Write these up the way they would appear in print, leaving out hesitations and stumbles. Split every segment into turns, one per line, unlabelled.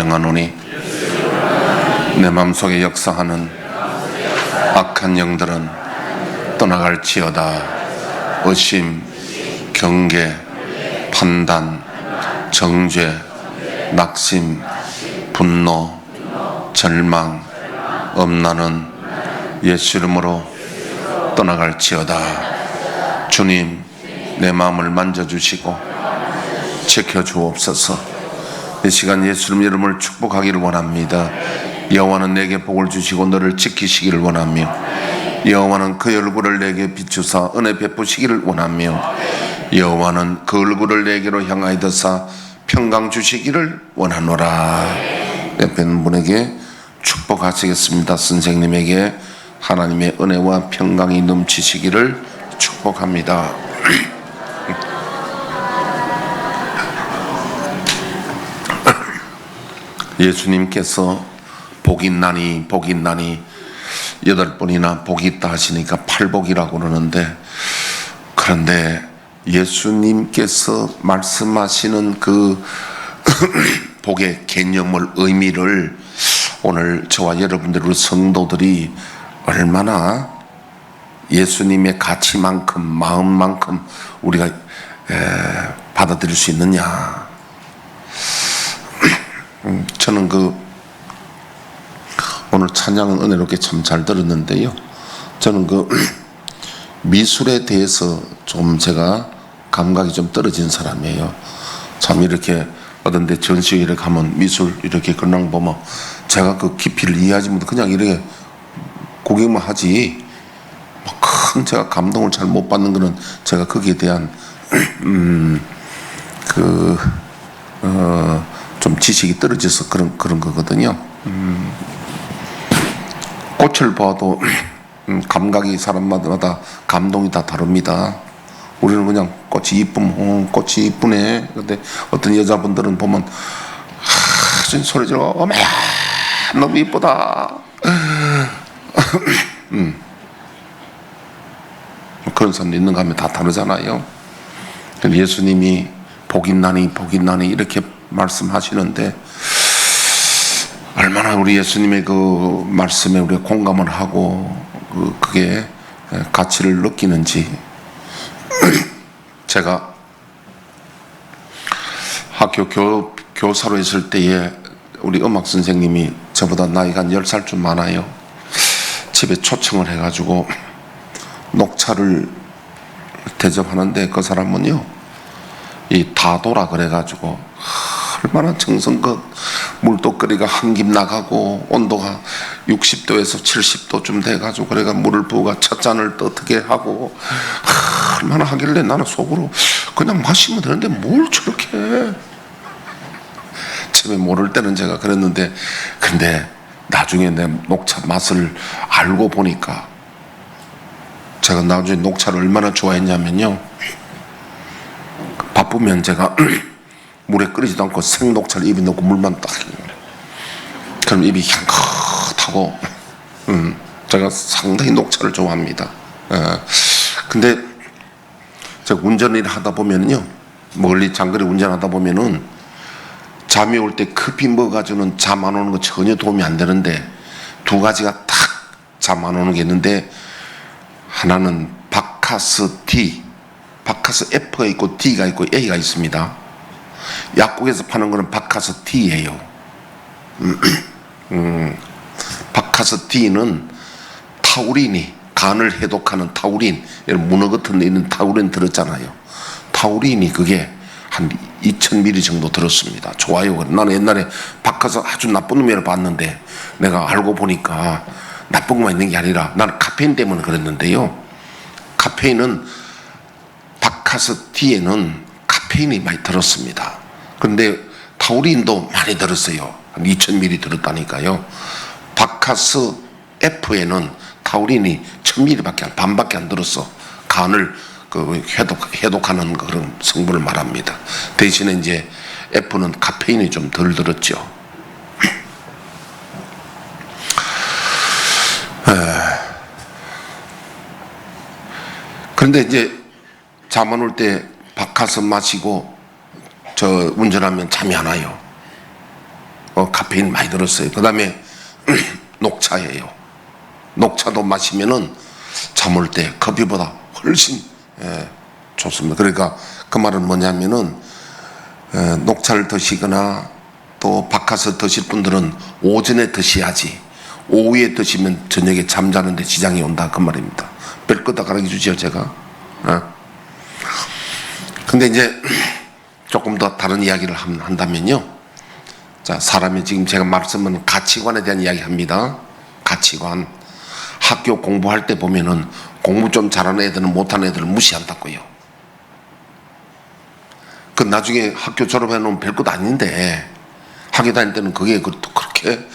명하노니 내 마음속에 역사하는 악한 영들은 떠나갈지어다. 의심, 경계, 판단, 정죄, 낙심, 분노, 절망, 엄란은 예수 이름으로 떠나갈지어다. 주님, 내 마음을 만져주시고 지켜주옵소서. 이 시간 예수 이름을 축복하기를 원합니다. 여호와는 내게 복을 주시고 너를 지키시기를 원하며, 여호와는 그 얼굴을 내게 비추사 은혜 베푸시기를 원하며, 여호와는 그 얼굴을 내게로 향하여 드사 평강 주시기를 원하노라. 옆에 있는 분에게 축복하시겠습니다. 선생님에게 하나님의 은혜와 평강이 넘치시기를 축복합니다. 예수님께서 복이 있나니 복이 있나니 8번이나 복이 있다 하시니까 8복이라고 그러는데, 그런데 예수님께서 말씀하시는 그 복의 개념을, 의미를 오늘 저와 여러분들 우리 성도들이 얼마나 예수님의 가치만큼, 마음만큼 우리가 받아들일 수 있느냐. 저는 오늘 찬양은 은혜롭게 참 잘 들었는데요, 저는 미술에 대해서 좀 제가 감각이 좀 떨어진 사람이에요. 참 이렇게 어떤 데 전시회를 가면 미술 이렇게 그냥 보면 제가 그 깊이를 이해하지 못해 그냥 이렇게 구경만 하지, 큰 제가 감동을 잘 못 받는 거는 제가 거기에 대한 좀 지식이 떨어져서 그런 거거든요. 꽃을 봐도 감각이 사람마다 감동이 다 다릅니다. 우리는 그냥 꽃이 이쁘면 꽃이 이쁘네. 근데 어떤 여자분들은 보면 소리 질러, 어머야 너무 이쁘다. 그런 사람도 있는가 하면 다 다르잖아요. 예수님이 복 있나니 복 있나니 이렇게 말씀하시는데, 얼마나 우리 예수님의 그 말씀에 우리가 공감을 하고 그게 가치를 느끼는지. 제가 학교 교사로 있을 때에 우리 음악 선생님이 저보다 나이가 한 10살 좀 많아요. 집에 초청을 해가지고 녹차를 대접하는데, 그 사람은요 이 다도라 그래가지고 얼마나 정성껏 물도끓이가 한 김 나가고 온도가 60도에서 70도쯤 돼가지고 그래가 물을 부어가 첫 잔을 뜨게 하고 얼마나 하길래 나는 속으로 그냥 마시면 되는데 뭘 저렇게 해. 처음에 모를 때는 제가 그랬는데, 근데 나중에 내 녹차 맛을 알고 보니까, 제가 나중에 녹차를 얼마나 좋아했냐면요, 바쁘면 제가 물에 끓이지도 않고 생녹차를 입에 넣고 물만 딱, 그럼 입이 향긋하고, 제가 상당히 녹차를 좋아합니다. 근데 제가 운전을 하다 보면요, 멀리 장거리 운전하다 보면은 잠이 올 때 커피 먹어가지고는 잠 안 오는 거 전혀 도움이 안 되는데, 두 가지가 딱 잠 안 오는 게 있는데, 하나는 바카스 D, 바카스 F가 있고 D가 있고 A가 있습니다. 약국에서 파는 거는 바카스 D예요. 바카스 D는 타우린이, 간을 해독하는 타우린, 문어 같은 데 있는 타우린 들었잖아요. 타우린이 그게 한 2000ml 정도 들었습니다. 좋아요. 나는 옛날에 바카스 아주 나쁜 놈이라 봤는데, 내가 알고 보니까 나쁜 것만 있는 게 아니라 나는 카페인 때문에 그랬는데요, 카페인은 바카스 D에는 카페인이 많이 들었습니다. 그런데 타우린도 많이 들었어요. 한 2000ml 들었다니까요. 바카스 F에는 타우린이 1000ml밖에 반밖에 안 들었어. 간을 해독하는 그런 성분을 말합니다. 대신에 이제 F는 카페인이 좀 덜 들었죠. 그런데 이제 잠 안 올 때 바카스 마시고 저 운전하면 잠이 안 와요. 카페인 많이 들었어요. 그 다음에 녹차예요. 녹차도 마시면은 잠올 때 커피보다 훨씬 좋습니다. 그러니까 그 말은 뭐냐면은 녹차를 드시거나 또 바카스 드실 분들은 오전에 드셔야지 오후에 드시면 저녁에 잠자는데 지장이 온다 그 말입니다. 별거 다 가르쳐 주죠 제가. 근데 이제 조금 더 다른 이야기를 한다면요. 자, 사람이 지금 제가 말씀은 가치관에 대한 이야기 합니다. 가치관. 학교 공부할 때 보면은 공부 좀 잘하는 애들은 못하는 애들을 무시한다고요. 그 나중에 학교 졸업해 놓으면 별것 아닌데 학교 다닐 때는 그게 그렇게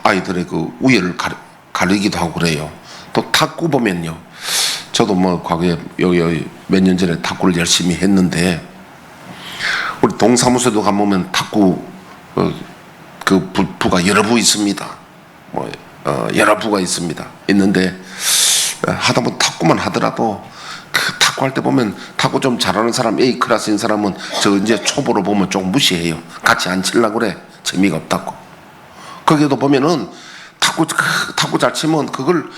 아이들의 그 우열을 가리기도 하고 그래요. 또 탁구 보면요. 저도 뭐 과거에 여기 몇 년 전에 탁구를 열심히 했는데 우리 동사무소도 가보면 탁구 그 부가 여러 부 있습니다. 여러 부가 있는데 하다 보면 탁구만 하더라도 그 탁구 할 때 보면 탁구 좀 잘하는 사람 A 클래스인 사람은 저 이제 초보로 보면 좀 무시해요. 같이 안 치려고 그래. 재미가 없다고. 거기도 보면은 탁구 잘 치면 그걸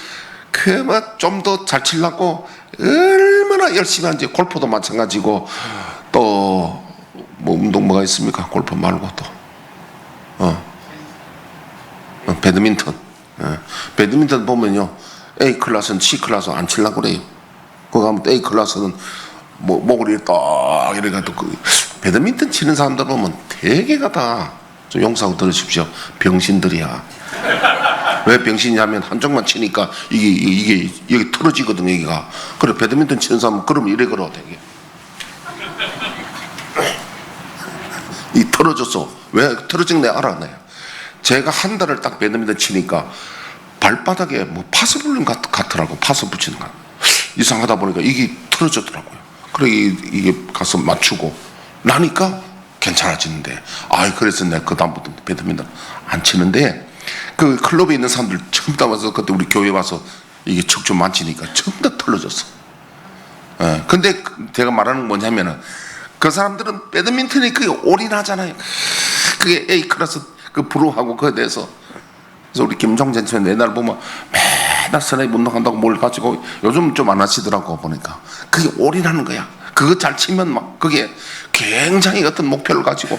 좀 더 잘 치려고 얼마나 열심히 하는지. 골프도 마찬가지고 또 뭐 운동 뭐가 있습니까? 골프 말고 또 배드민턴. 배드민턴 보면요 A 클래스는 C 클래스 안 치려고 그래요. 그거 하면 A 클래스는 뭐 목을 딱 이래가지고 그 배드민턴 치는 사람들 보면 대개가 다 좀 용서하고 들으십시오. 병신들이야. 왜 병신이냐면 한쪽만 치니까 이게 여기 틀어지거든 여기가. 그래 배드민턴 치는 사람은 그러면 이래 걸어 되게. 이 틀어졌어. 왜 틀어진 내 알아 내가. 제가 한 달을 딱 배드민턴 치니까 발바닥에 뭐 파스 붙는 것 같더라고. 파스 붙이는 거. 이상하다 보니까 이게 틀어졌더라고요. 그래 이게 가서 맞추고 나니까 괜찮아지는데. 그래서 내가 그 다음부터 배드민턴 안 치는데 그 클럽에 있는 사람들 전부 다 와서 그때 우리 교회 와서 이게 척추 만지니까 전부 다 틀어졌어. 근데 제가 말하는 건 뭐냐면은 그 사람들은 배드민턴이 그게 올인하잖아요. 그게 A 클래스 그 프로하고 그에 대해서. 그래서 우리 김종전 전 옛날 보면 맨날 선생님 운동한다고 뭘 가지고 요즘 좀 안 하시더라고 보니까. 그게 올인하는 거야. 그거 잘 치면 막 그게 굉장히 어떤 목표를 가지고.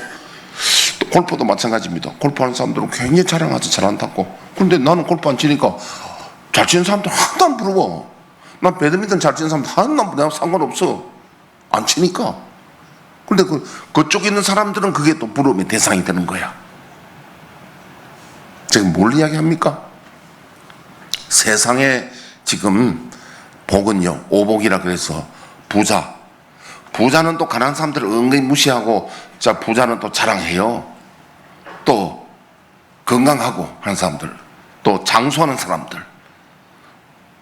또 골프도 마찬가지입니다. 골프하는 사람들은 굉장히 자랑하지 잘한다고. 근데 나는 골프 안 치니까 잘 치는 사람들 하나도 안 부러워. 난 배드민턴 잘 치는 사람들 하나도 안 부러워. 내가 상관없어. 안 치니까. 근데 그쪽에 있는 사람들은 그게 또 부러움의 대상이 되는 거야. 지금 뭘 이야기합니까? 세상에 지금 복은요, 오복이라 그래서 부자는 또 가난한 사람들을 은근히 무시하고, 자, 부자는 또 자랑해요. 또 건강하고 하는 사람들, 또 장수하는 사람들,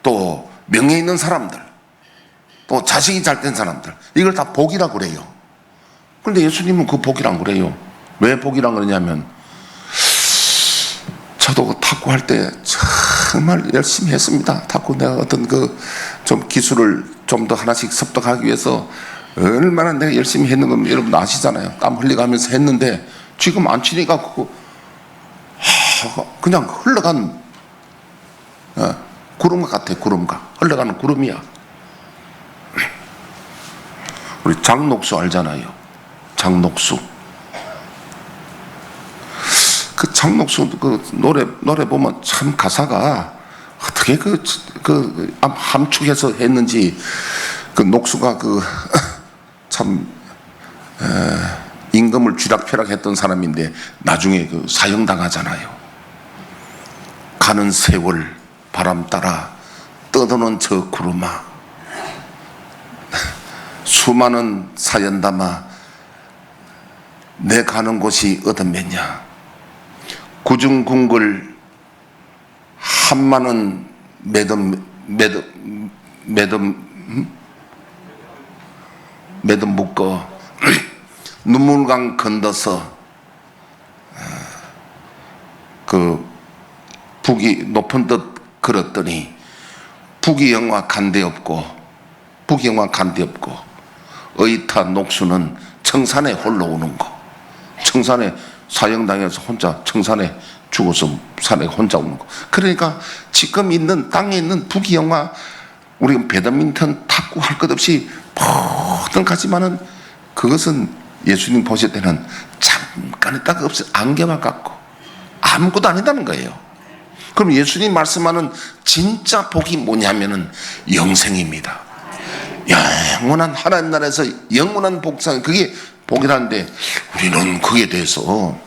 또 명예 있는 사람들, 또 자식이 잘 된 사람들, 이걸 다 복이라 그래요. 그런데 예수님은 그 복이란 그래요. 왜 복이란 그러냐면, 저도 그 탁구 할 때 정말 열심히 했습니다. 탁구 내가 어떤 좀 기술을 좀 더 하나씩 습득하기 위해서 얼마나 내가 열심히 했는 건 여러분 아시잖아요. 땀 흘려가면서 했는데 지금 안 치니까 그냥 흘러간 구름 같아. 구름가 흘러가는 구름이야. 우리 장녹수 알잖아요. 장녹수. 그 장녹수 그 노래 보면 참 가사가 어떻게 함축해서 했는지. 그 녹수가 참 임금을 쥐락펴락했던 사람인데 나중에 사형당하잖아요. 가는 세월 바람 따라 떠도는 저 구름아 수많은 사연 담아 내 가는 곳이 어디면야 구중궁글 한마는 매듭 묶어 눈물강 건너서 북이 높은 듯 걸었더니 북이 영화 간데 없고 어이타 녹수는 청산에 홀로 오는 거. 청산에 사형당해서 혼자 청산에 죽어서 산에 혼자 오는 거. 그러니까 지금 있는 땅에 있는 부귀영화, 우리가 배드민턴, 탁구 할 것 없이 모든 가지만은 그것은 예수님 보실 때는 잠깐의 딱 없이 안개만 같고 아무것도 아니다는 거예요. 그럼 예수님 말씀하는 진짜 복이 뭐냐면은 영생입니다. 영원한 하나님 나라에서 영원한 복상, 그게 복이라는데 우리는 그에 대해서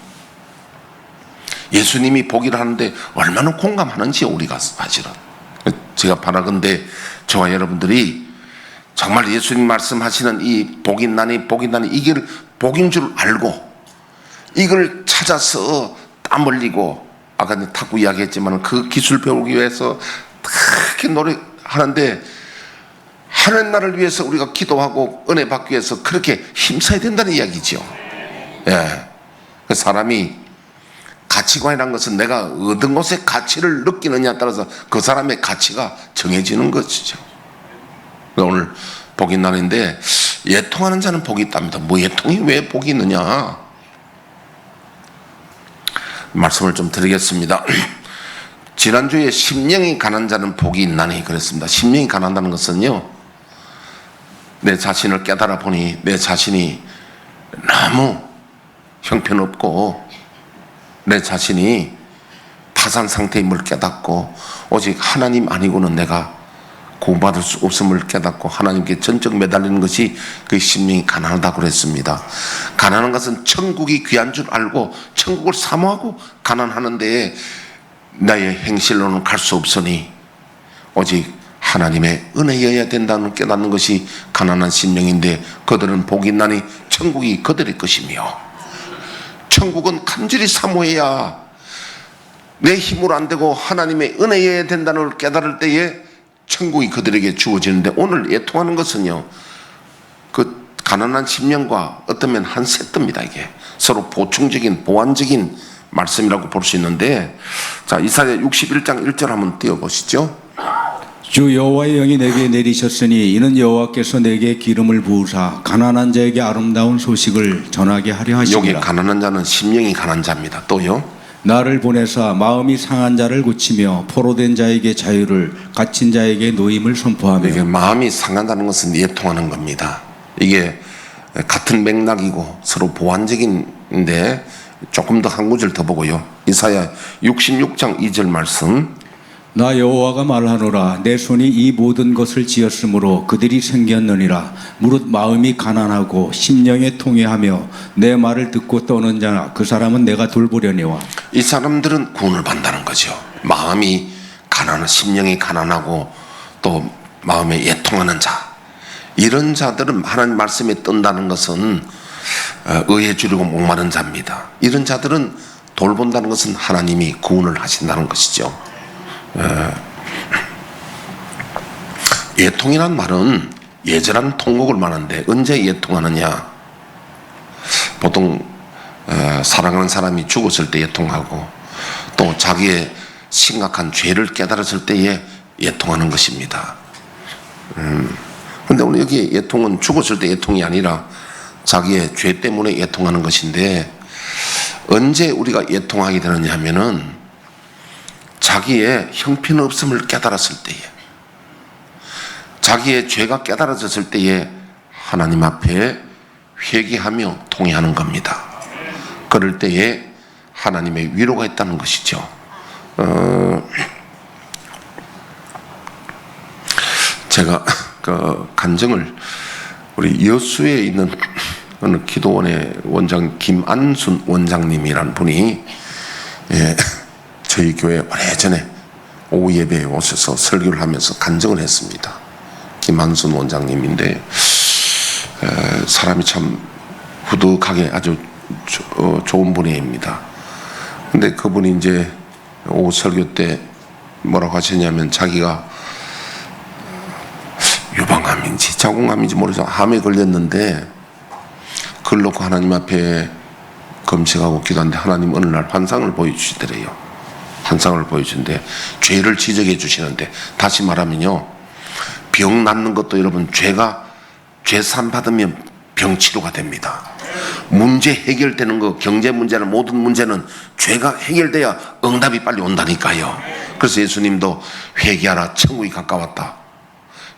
예수님이 복이라는데 얼마나 공감하는지 우리가 사실은. 제가 바라건대 저와 여러분들이 정말 예수님 말씀하시는 이 복이 나니 이게 복인 줄 알고 이걸 찾아서 땀 흘리고, 아까 탁구 이야기했지만 그 기술 배우기 위해서 그렇게 노력하는데 하나님 나라를 위해서 우리가 기도하고 은혜 받기 위해서 그렇게 힘써야 된다는 이야기죠. 예. 그 사람이 가치관이라는 것은 내가 얻은 것의 가치를 느끼느냐에 따라서 그 사람의 가치가 정해지는 것이죠. 오늘 복이 날인데 예통하는 자는 복이 있답니다. 뭐 예통이 왜 복이 있느냐? 말씀을 좀 드리겠습니다. 지난주에 심령이 가난 자는 복이 있나니 그랬습니다. 심령이 가난다는 것은요, 내 자신을 깨달아 보니 내 자신이 너무 형편없고 내 자신이 파산 상태임을 깨닫고 오직 하나님 아니고는 내가 구원받을 수 없음을 깨닫고 하나님께 전적 매달리는 것이 그 심령이 가난하다고 그랬습니다. 가난한 것은 천국이 귀한 줄 알고 천국을 사모하고 가난하는데 나의 행실로는 갈 수 없으니 오직 하나님의 은혜여야 된다는 깨닫는 것이 가난한 심령인데, 그들은 복이 있나니 천국이 그들의 것이며, 천국은 간절히 사모해야 내 힘으로 안 되고 하나님의 은혜여야 된다는 걸 깨달을 때에 천국이 그들에게 주어지는데, 오늘 예통하는 것은요, 그 가난한 심령과 어쩌면 한 세트입니다. 이게 서로 보충적인 보완적인 말씀이라고 볼 수 있는데, 자, 이사야 61장 1절 한번 띄워보시죠.
주 여호와의 영이 내게 내리셨으니 이는 여호와께서 내게 기름을 부으사 가난한 자에게 아름다운 소식을 전하게 하려 하심이라.
여기 가난한 자는 심령이 가난한 자입니다. 또요,
나를 보내사 마음이 상한 자를 고치며 포로된 자에게 자유를, 갇힌 자에게 노임을 선포하며.
이게 마음이 상한다는 것은 예통하는 겁니다. 이게 같은 맥락이고 서로 보완적인데 조금 더 한 구절 더 보고요. 이사야 66장 2절 말씀.
나 여호와가 말하노라. 내 손이 이 모든 것을 지었으므로 그들이 생겼느니라. 무릇 마음이 가난하고 심령에 통회하며 내 말을 듣고 떠는 자나 그 사람은 내가 돌보려니와.
이 사람들은 구원을 받는다는 거죠. 마음이 가난한, 심령이 가난하고 또 마음에 예통하는 자, 이런 자들은 하나님 말씀에 뜬다는 것은 의에 주려고 목마른 자입니다. 이런 자들은 돌본다는 것은 하나님이 구원을 하신다는 것이죠. 예통이란 말은 예절한 통곡을 말하는데, 언제 예통하느냐? 보통 사랑하는 사람이 죽었을 때 예통하고, 또 자기의 심각한 죄를 깨달았을 때에 예통하는 것입니다. 근데 오늘 여기 예통은 죽었을 때 예통이 아니라 자기의 죄 때문에 예통하는 것인데, 언제 우리가 예통하게 되느냐 하면은 자기의 형편없음을 깨달았을 때에, 자기의 죄가 깨달아졌을 때에 하나님 앞에 회개하며 통회하는 겁니다. 그럴 때에 하나님의 위로가 있다는 것이죠. 제가 그 간증을 우리 여수에 있는 어느 기도원의 원장 김안순 원장님이라는 분이 저희 교회 오래전에 오후 예배에 오셔서 설교를 하면서 간증을 했습니다. 김한순 원장님인데 사람이 참 후득하게 아주 좋은 분입니다. 근데 그분이 이제 오후 설교 때 뭐라고 하셨냐면, 자기가 유방암인지 자궁암인지 모르겠어 암에 걸렸는데 그걸 놓고 하나님 앞에 검색하고 기도하는데 하나님 어느 날 환상을 보여주시더래요. 환상을 보여주는데 죄를 지적해 주시는데, 다시 말하면요, 병 낫는 것도 여러분 죄 산 받으면 병 치료가 됩니다. 문제 해결되는 거, 경제 문제나 모든 문제는 죄가 해결돼야 응답이 빨리 온다니까요. 그래서 예수님도 회개하라, 천국이 가까웠다.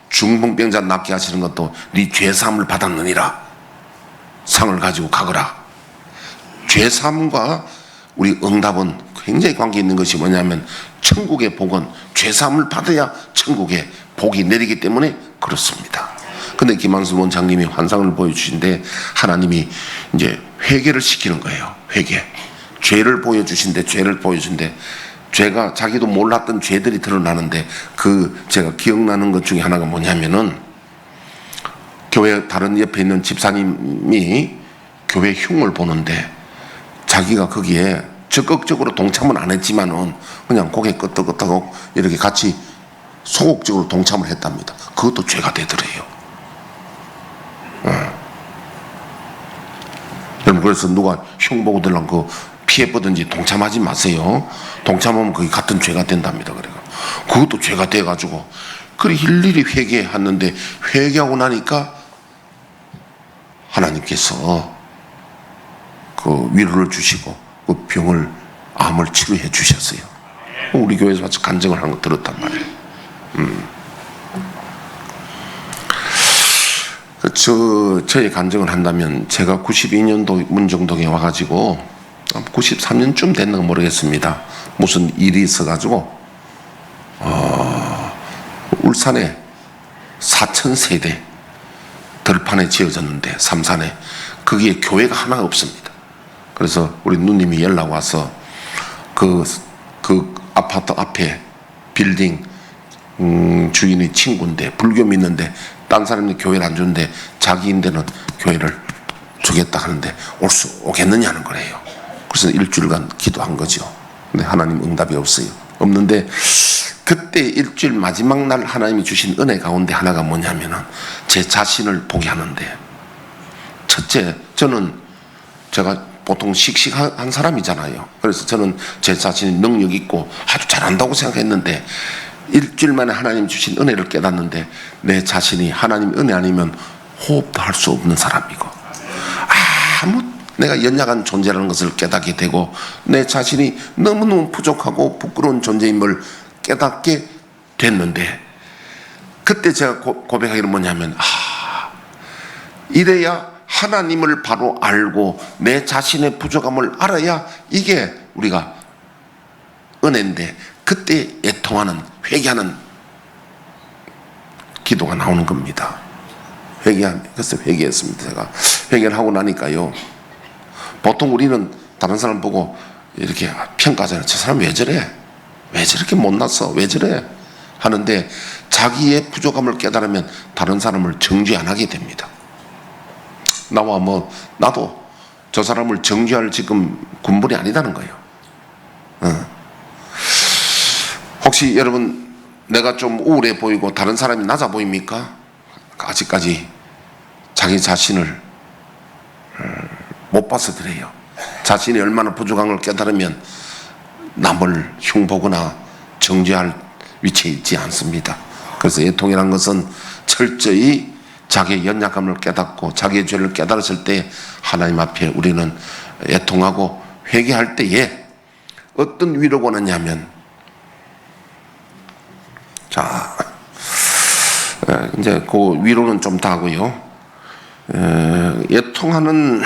중풍병자 낫게 하시는 것도 네 죄사함을 받았느니라. 상을 가지고 가거라. 죄사함과 우리 응답은 굉장히 관계 있는 것이 뭐냐면, 천국의 복은 죄사함을 받아야 천국의 복이 내리기 때문에 그렇습니다. 근데 김한수 원장님이 환상을 보여주신데, 하나님이 이제 회개를 시키는 거예요. 회개. 죄를 보여주신데, 죄가 자기도 몰랐던 죄들이 드러나는데, 제가 기억나는 것 중에 하나가 뭐냐면은, 교회 다른 옆에 있는 집사님이 교회 흉을 보는데, 자기가 거기에 적극적으로 동참은 안 했지만은 그냥 고개 끄덕끄덕하고 이렇게 같이 소극적으로 동참을 했답니다. 그것도 죄가 되더래요. 여러분, 그래서 누가 흉 보고 들랑 그 피해보든지 동참하지 마세요. 동참하면 그게 같은 죄가 된답니다. 그래가 그것도 죄가 돼가지고 그래 일일이 회개했는데, 회개하고 나니까 하나님께서 그 위로를 주시고 그 병을, 암을 치료해 주셨어요. 우리 교회에서 마치 간증을 하는 거 들었단 말이에요. 저의 간증을 한다면, 제가 92년도 문정동에 와가지고 93년쯤 됐는가 모르겠습니다. 무슨 일이 있어가지고 울산에 4,000세대 들판에 지어졌는데, 삼산에 거기에 교회가 하나가 없습니다. 그래서 우리 누님이 연락 와서 그 아파트 앞에 빌딩 주인이 친구인데, 불교 믿는데 딴 사람이 교회를 안 주는데 자기인데는 교회를 주겠다 하는데 오겠느냐는 거래요. 그래서 일주일간 기도한 거죠. 근데 하나님 응답이 없는데, 그때 일주일 마지막 날 하나님이 주신 은혜 가운데 하나가 뭐냐면은, 제 자신을 보게 하는데, 첫째, 제가 보통 씩씩한 사람이잖아요. 그래서 저는 제 자신이 능력 있고 아주 잘한다고 생각했는데, 일주일 만에 하나님 주신 은혜를 깨닫는데, 내 자신이 하나님 은혜 아니면 호흡도 할 수 없는 사람이고, 내가 연약한 존재라는 것을 깨닫게 되고, 내 자신이 너무너무 부족하고 부끄러운 존재임을 깨닫게 됐는데, 그때 제가 고백하기를 뭐냐면, 이래야 하나님을 바로 알고 내 자신의 부족함을 알아야 이게 우리가 은혜인데, 그때 애통하는, 회개하는 기도가 나오는 겁니다. 그래서 회개했습니다. 제가 회개를 하고 나니까요, 보통 우리는 다른 사람 보고 이렇게 평가하잖아요. 저 사람 왜 저래? 왜 저렇게 못났어? 왜 저래? 하는데, 자기의 부족함을 깨달으면 다른 사람을 정죄 안 하게 됩니다. 나도 저 사람을 정죄할 지금 군분이 아니다는 거예요. 혹시 여러분, 내가 좀 우울해 보이고 다른 사람이 낮아 보입니까? 아직까지 자기 자신을 못 봐서 그래요. 자신이 얼마나 부족한 걸 깨달으면 남을 흉보거나 정죄할 위치에 있지 않습니다. 그래서 애통이란 것은 철저히 자기의 연약함을 깨닫고 자기의 죄를 깨달았을 때 하나님 앞에 우리는 애통하고 회개할 때에 어떤 위로가 오느냐면, 자, 이제 그 위로는 좀 다 하고요. 애통하는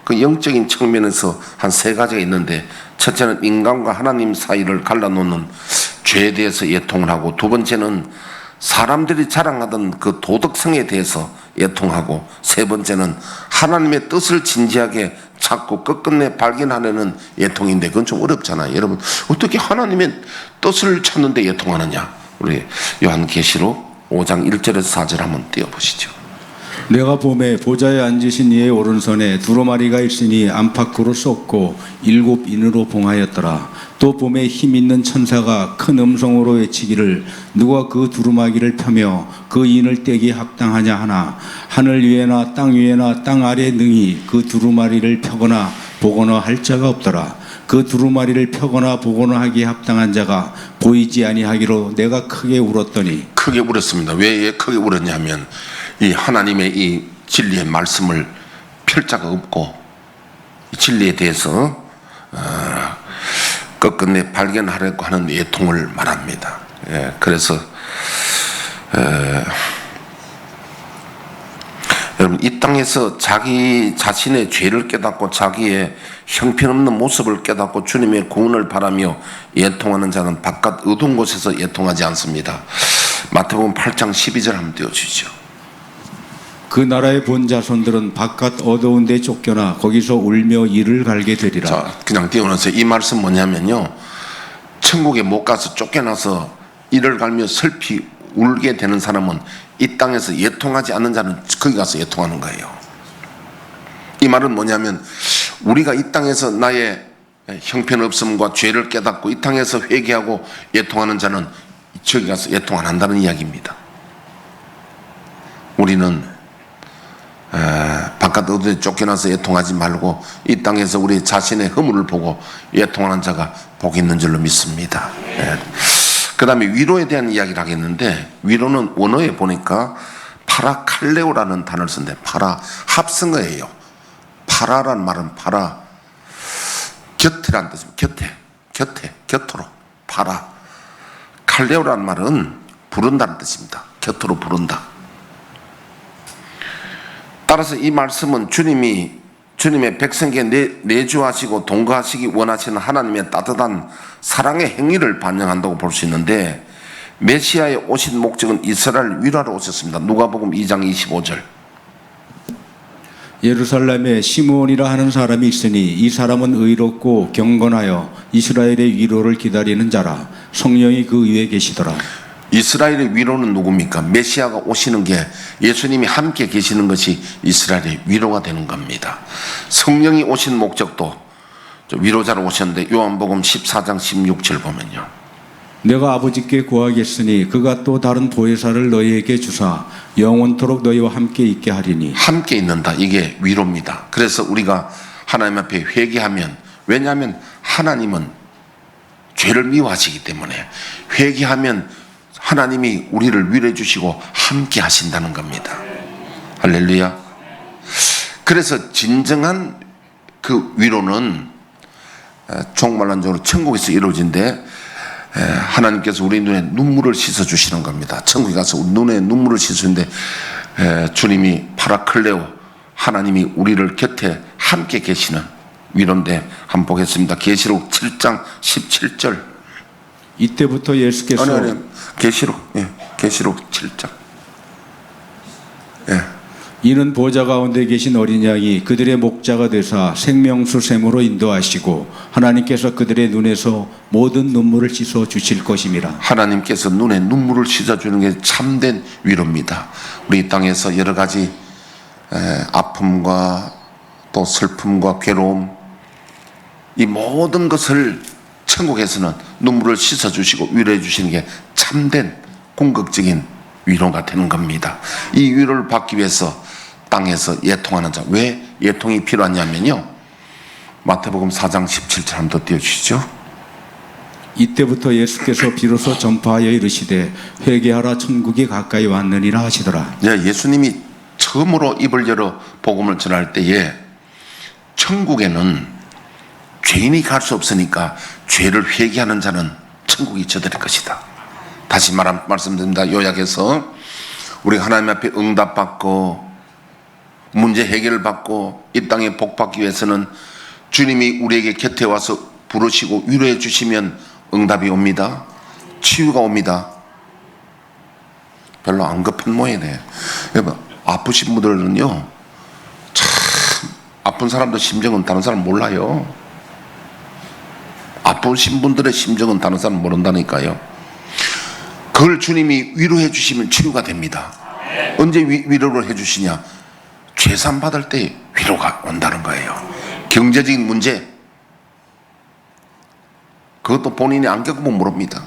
그 영적인 측면에서 한 세 가지가 있는데, 첫째는 인간과 하나님 사이를 갈라놓는 죄에 대해서 애통을 하고, 두 번째는 사람들이 자랑하던 그 도덕성에 대해서 애통하고, 세 번째는 하나님의 뜻을 진지하게 찾고 끝끝내 발견하려는 애통인데, 그건 좀 어렵잖아요. 여러분, 어떻게 하나님의 뜻을 찾는데 애통하느냐? 우리 요한계시록 5장 1절에서 4절 한번 띄워보시죠.
내가 봄에 보좌에 앉으신 이의 오른손에 두루마리가 있으니 안팎으로 쏟고 7 인으로 봉하였더라. 또 봄에 힘 있는 천사가 큰 음성으로 외치기를, 누가 그 두루마기를 펴며 그 인을 떼기 합당하냐 하나, 하늘 위에나 땅 위에나 땅 아래 능히 그 두루마리를 펴거나 보거나 할 자가 없더라. 그 두루마리를 펴거나 보거나 하기에 합당한 자가 보이지 아니하기로 내가 크게 울었더니.
크게 울었습니다. 왜 크게 울었냐면, 이 하나님의 이 진리의 말씀을 펼 자가 없고 이 진리에 대해서 끝끝내 발견하려고 하는 애통을 말합니다. 예, 그래서 여러분, 이 땅에서 자기 자신의 죄를 깨닫고 자기의 형편없는 모습을 깨닫고 주님의 구원을 바라며 애통하는 자는 바깥 어두운 곳에서 애통하지 않습니다. 마태복음 8장 12절 한번 띄워주시죠.
그 나라의 본 자손들은 바깥 어두운 데 쫓겨나 거기서 울며 이를 갈게 되리라.
자, 그냥 띄워놓으세요. 이 말씀 뭐냐면요, 천국에 못 가서 쫓겨나서 이를 갈며 슬피 울게 되는 사람은 이 땅에서 애통하지 않는 자는 거기 가서 애통하는 거예요. 이 말은 뭐냐면, 우리가 이 땅에서 나의 형편없음과 죄를 깨닫고 이 땅에서 회개하고 애통하는 자는 저기 가서 애통 안 한다는 이야기입니다. 우리는 바깥 어두에 쫓겨나서 애통하지 말고 이 땅에서 우리 자신의 허물을 보고 애통하는 자가 복이 있는 줄로 믿습니다. 그 다음에 위로에 대한 이야기를 하겠는데, 위로는 원어에 보니까 파라칼레오라는 단어를 쓰는데, 파라 합성어예요. 파라란 말은 파라 곁이란 뜻입니다. 곁으로 파라. 칼레오란 말은 부른다는 뜻입니다. 곁으로 부른다. 따라서 이 말씀은 주님의 백성에게 내주하시고 동거하시기 원하시는 하나님의 따뜻한 사랑의 행위를 반영한다고 볼 수 있는데, 메시아의 오신 목적은 이스라엘 위로하러 오셨습니다. 누가복음 2장 25절.
예루살렘에 시므온이라 하는 사람이 있으니 이 사람은 의롭고 경건하여 이스라엘의 위로를 기다리는 자라. 성령이 그 위에 계시더라.
이스라엘의 위로는 누굽니까? 메시아가 오시는 게, 예수님이 함께 계시는 것이 이스라엘의 위로가 되는 겁니다. 성령이 오신 목적도 위로자로 오셨는데, 요한복음 14장 16절 보면요,
내가 아버지께 구하겠으니 그가 또 다른 보혜사를 너희에게 주사 영원토록 너희와 함께 있게 하리니.
함께 있는다, 이게 위로입니다. 그래서 우리가 하나님 앞에 회개하면, 왜냐하면 하나님은 죄를 미워하시기 때문에 회개하면 하나님이 우리를 위로해 주시고 함께 하신다는 겁니다. 할렐루야. 그래서 진정한 그 위로는 종말론적으로 천국에서 이루어진데, 하나님께서 우리 눈에 눈물을 씻어 주시는 겁니다. 천국에 가서 우리 눈에 눈물을 씻으는데, 주님이 파라클레오, 하나님이 우리를 곁에 함께 계시는 위로인데, 한번 보겠습니다. 계시록 7장 17절.
이때부터 예수께서
아니, 계시록 7장.
이는 보좌 가운데 계신 어린 양이 그들의 목자가 되사 생명수 샘으로 인도하시고 하나님께서 그들의 눈에서 모든 눈물을 씻어 주실 것임이라.
하나님께서 눈에 눈물을 씻어주는 게 참된 위로입니다. 우리 이 땅에서 여러 가지 아픔과 또 슬픔과 괴로움, 이 모든 것을 천국에서는 눈물을 씻어주시고 위로해 주시는 게 참된 궁극적인 위로가 되는 겁니다. 이 위로를 받기 위해서 땅에서 애통하는 자, 왜 애통이 필요하냐면요, 마태복음 4장 17절 한번 더 띄워주시죠.
이때부터 예수께서 비로소 전파하여 이르시되 회개하라 천국이 가까이 왔느니라 하시더라.
예수님이 처음으로 입을 열어 복음을 전할 때에 천국에는 죄인이 갈 수 없으니까 죄를 회개하는 자는 천국이 저들의 것이다. 다시 말씀드립니다. 요약해서, 우리가 하나님 앞에 응답받고 문제 해결을 받고 이 땅에 복 받기 위해서는 주님이 우리에게 곁에 와서 부르시고 위로해 주시면 응답이 옵니다. 치유가 옵니다. 별로 안 급한 모양이네. 여러분, 아프신 분들은요, 참 아픈 사람들 심정은 다른 사람 몰라요. 아프신 분들의 심정은 다른 사람 모른다니까요. 그걸 주님이 위로해 주시면 치유가 됩니다. 언제 위로를 해 주시냐? 죄산 받을 때 위로가 온다는 거예요. 경제적인 문제, 그것도 본인이 안 겪으면 모릅니다.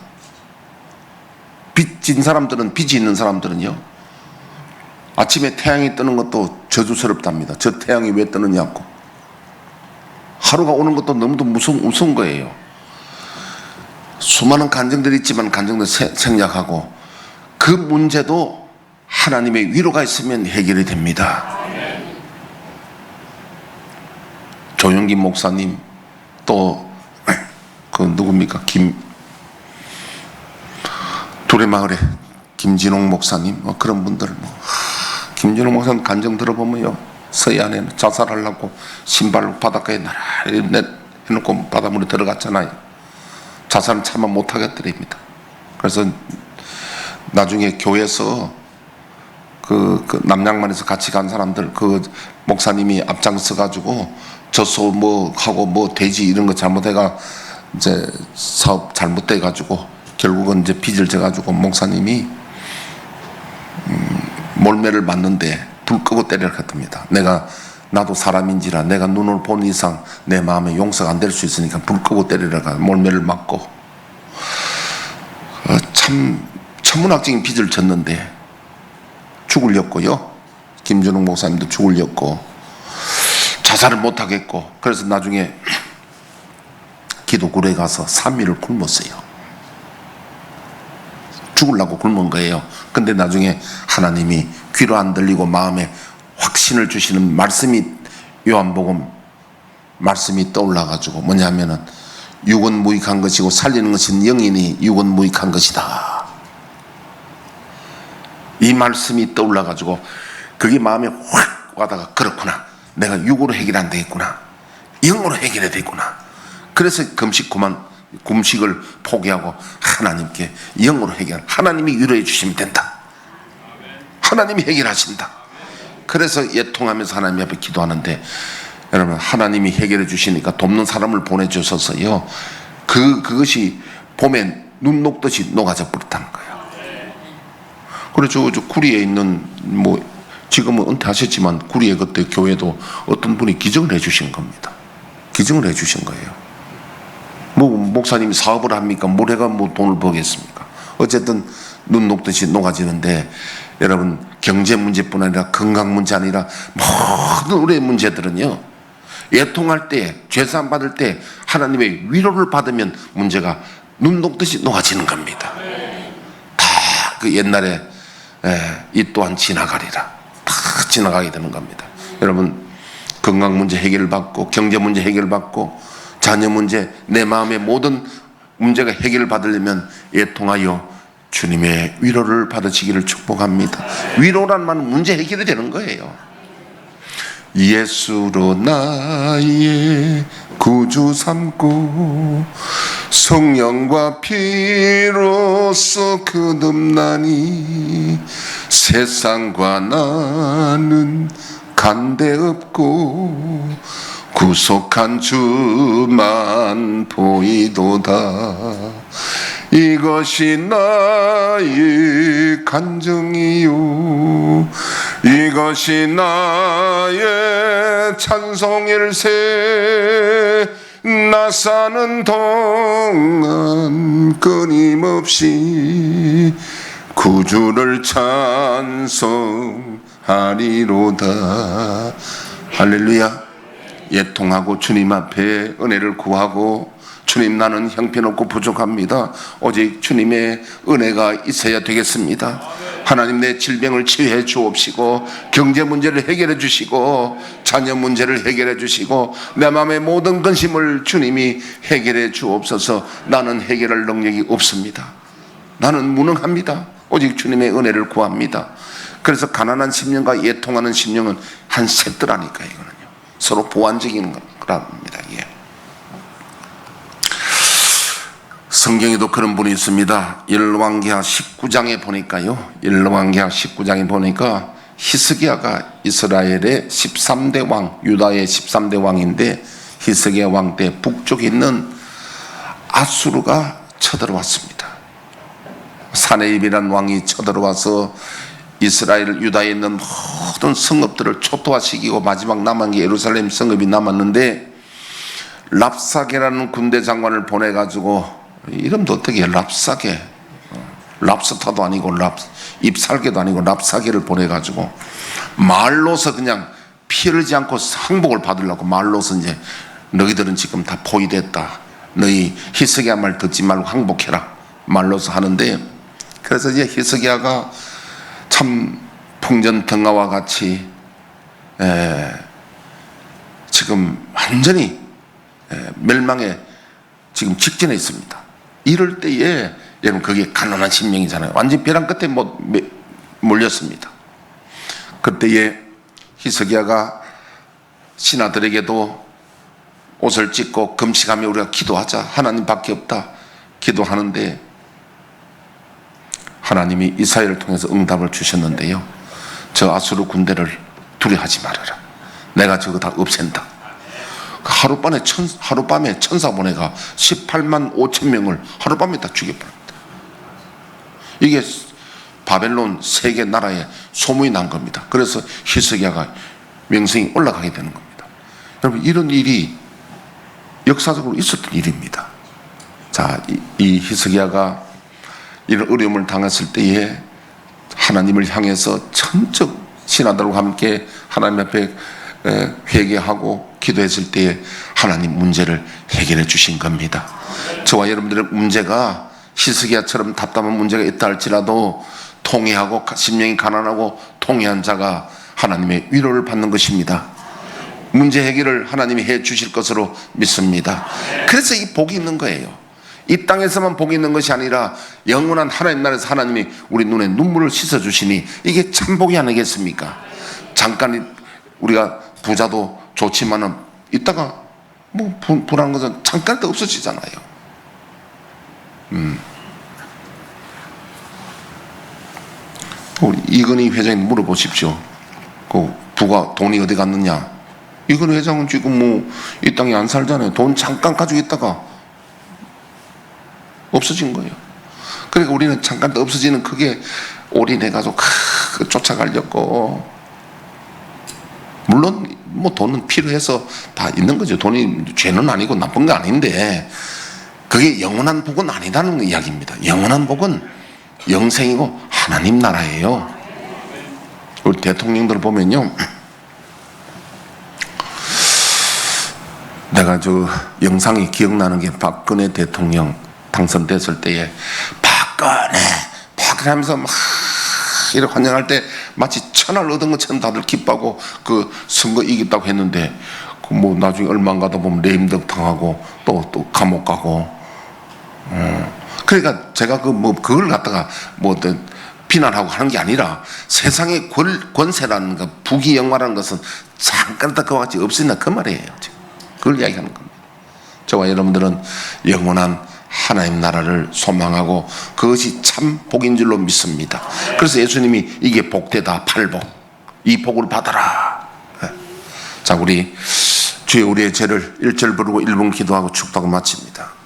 빚진 사람들은, 빚이 있는 사람들은요, 아침에 태양이 뜨는 것도 저주스럽답니다. 저 태양이 왜 뜨느냐고. 하루가 오는 것도 너무도 무서운 거예요. 수많은 간증들이 있지만 간증들 생략하고, 그 문제도 하나님의 위로가 있으면 해결이 됩니다. 조영기 목사님, 또 그 누굽니까? 두레마을에 김진홍 목사님, 뭐 그런 분들, 김진홍 목사님 간증 들어보면요, 서해안에는 자살하려고 신발로 바닷가에 나란히 해놓고 바닷물에 들어갔잖아요. 자살은 차마 못하겠더랍니다. 그래서 나중에 교회에서 그 남양만에서 같이 간 사람들, 그 목사님이 앞장서 가지고 젖소 뭐 하고 뭐 돼지 이런 거 잘못해가 이제 사업 잘못돼 가지고 결국은 이제 빚을 져 가지고 목사님이 몰매를 맞는데 불 끄고 때려갔답니다. 나도 사람인지라 내가 눈을 본 이상 내 마음에 용서가 안 될 수 있으니까 불 끄고 때리라가 몰매를 맞고 참 천문학적인 빚을 졌는데 죽으려고요. 김준웅 목사님도 죽으려고 자살을 못하겠고, 그래서 나중에 기도굴에 가서 3일을 굶었어요. 죽으려고 굶은 거예요. 근데 나중에 하나님이 귀로 안 들리고 마음에 확신을 주시는 말씀이, 요한복음 말씀이 떠올라가지고 뭐냐면은 육은 무익한 것이고 살리는 것은 영이니 육은 무익한 것이다. 이 말씀이 떠올라가지고 그게 마음에 확 와다가, 그렇구나, 내가 육으로 해결 안 되겠구나, 영으로 해결해야 되겠구나. 그래서 금식을 포기하고 하나님께 영으로 해결, 하나님이 위로해 주시면 된다, 하나님이 해결하신다. 그래서 예통하면서 하나님 앞에 기도하는데, 여러분, 하나님이 해결해 주시니까 돕는 사람을 보내주셔서요, 그것이 봄에 눈 녹듯이 녹아져 버렸다는 거예요. 그래서 저 구리에 있는, 지금은 은퇴하셨지만 구리에 그때 교회도 어떤 분이 기증을 해 주신 겁니다. 기증을 해 주신 거예요. 목사님이 사업을 합니까? 뭘 해가 돈을 벌겠습니까? 어쨌든 눈 녹듯이 녹아지는데, 여러분, 경제 문제뿐 아니라 건강 문제 아니라 모든 우리의 문제들은요, 예통할 때, 죄사함 받을 때 하나님의 위로를 받으면 문제가 눈 녹듯이 녹아지는 겁니다. 다 그 옛날에 이 또한 지나가리라, 다 지나가게 되는 겁니다. 여러분, 건강 문제 해결을 받고, 경제 문제 해결을 받고, 자녀 문제, 내 마음의 모든 문제가 해결을 받으려면 예통하여 주님의 위로를 받으시기를 축복합니다. 위로란 말은 문제 해결이 되는 거예요. 예수로 나의 구주 삼고 성령과 피로써 거듭나니 세상과 나는 간대없고 구속한 주만 보이도다. 이것이 나의 간증이요, 이것이 나의 찬송일세. 나 사는 동안 끊임없이 구주를 찬송하리로다. 할렐루야. 예통하고 주님 앞에 은혜를 구하고, 주님, 나는 형편없고 부족합니다. 오직 주님의 은혜가 있어야 되겠습니다. 하나님, 내 질병을 치유해 주옵시고, 경제 문제를 해결해 주시고, 자녀 문제를 해결해 주시고, 내 마음의 모든 근심을 주님이 해결해 주옵소서. 나는 해결할 능력이 없습니다. 나는 무능합니다. 오직 주님의 은혜를 구합니다. 그래서 가난한 심령과 예통하는 심령은 한 세트라니까. 이거는요, 서로 보완적인 거랍니다. 예. 성경에도 그런 분이 있습니다. 열왕기하 19장에 보니까요, 열왕기하 19장에 보니까 히스기야가 이스라엘의 13대 왕, 유다의 13대 왕인데, 히스기야 왕 때 북쪽에 있는 아수르가 쳐들어왔습니다. 사네입이라는 왕이 쳐들어와서 이스라엘, 유다에 있는 모든 성읍들을 초토화시키고 마지막 남은 게 예루살렘 성읍이 남았는데, 랍사게라는 군대 장관을 보내가지고, 이름도 어떻게 해, 랍사게, 랍스타도 아니고 잎살개도 아니고 랍사게를 보내가지고 말로서 그냥 피 흐르지 않고 항복을 받으려고, 말로서 이제 너희들은 지금 다 포위됐다, 너희 히스기야 말 듣지 말고 항복해라, 말로서 하는데, 그래서 이제 히스기야가 참 풍전등화와 같이 지금 지금 완전히 멸망에 지금 직전에 있습니다. 이럴 때에 여러분 그게 가난한 심령이잖아요. 완전 벼랑 끝에 몰렸습니다. 그때에 히스기야가 신하들에게도 옷을 찢고 금식하며 우리가 기도하자, 하나님밖에 없다 기도하는데 하나님이 이사야를 통해서 응답을 주셨는데요. 저 아수르 군대를 두려워하지 말아라. 내가 저거 다 없앤다. 하룻밤에 천사 보내가 18만 5천 명을 하룻밤에 다 죽여버립니다. 이게 바벨론 세계 나라에 소문이 난 겁니다. 그래서 히스기야가 명성이 올라가게 되는 겁니다. 여러분 이런 일이 역사적으로 있었던 일입니다. 자, 이 히스기야가 이런 어려움을 당했을 때에 하나님을 향해서 전적 신하들과 함께 하나님 앞에 회개하고 기도했을 때에 하나님 문제를 해결해 주신 겁니다. 저와 여러분들의 문제가 히스기야처럼 답답한 문제가 있다 할지라도 통회하고 심령이 가난하고 통회한 자가 하나님의 위로를 받는 것입니다. 문제 해결을 하나님이 해 주실 것으로 믿습니다. 그래서 이 복이 있는 거예요. 이 땅에서만 복이 있는 것이 아니라 영원한 하나님 나라에서 하나님이 우리 눈에 눈물을 씻어 주시니 이게 참 복이 아니겠습니까? 잠깐 우리가 부자도 좋지만은 이따가 뭐 불안한 것은 잠깐 때 없어지잖아요. 우리 이건희 회장님 물어보십시오. 그 부가 돈이 어디 갔느냐? 이건희 회장은 지금 뭐 이 땅에 안 살잖아요. 돈 잠깐 가지고 있다가 없어진 거예요. 그러니까 우리는 잠깐 더 없어지는 그게 올인해가지고 쫓아가려고. 물론 뭐 돈은 필요해서 다 있는 거죠. 돈이 죄는 아니고 나쁜 거 아닌데 그게 영원한 복은 아니다는 이야기입니다. 영원한 복은 영생이고 하나님 나라예요. 우리 대통령들 보면요, 내가 저 영상이 기억나는 게 박근혜 대통령 당선됐을 때에 박근혜 하면서 막 이렇게 환영할 때 마치 천을 얻은 것처럼 다들 기뻐하고 그 선거 이겼다고 했는데 그 뭐 나중에 얼마 안 가다 보면 레임덕 당하고 또 감옥 가고. 그러니까 제가 그걸 갖다가 뭐 어떤 비난하고 하는 게 아니라 세상의 권세라는 거, 부귀영화라는 것은 잠깐 다 그와 같이 없어진다 그 말이에요. 그걸 이야기하는 겁니다. 저와 여러분들은 영원한 하나님 나라를 소망하고 그것이 참 복인 줄로 믿습니다. 그래서 예수님이 이게 복되다, 팔복, 이 복을 받아라. 자, 우리 주여 우리의 죄를 1절 부르고 1분 기도하고 축도하고 마칩니다.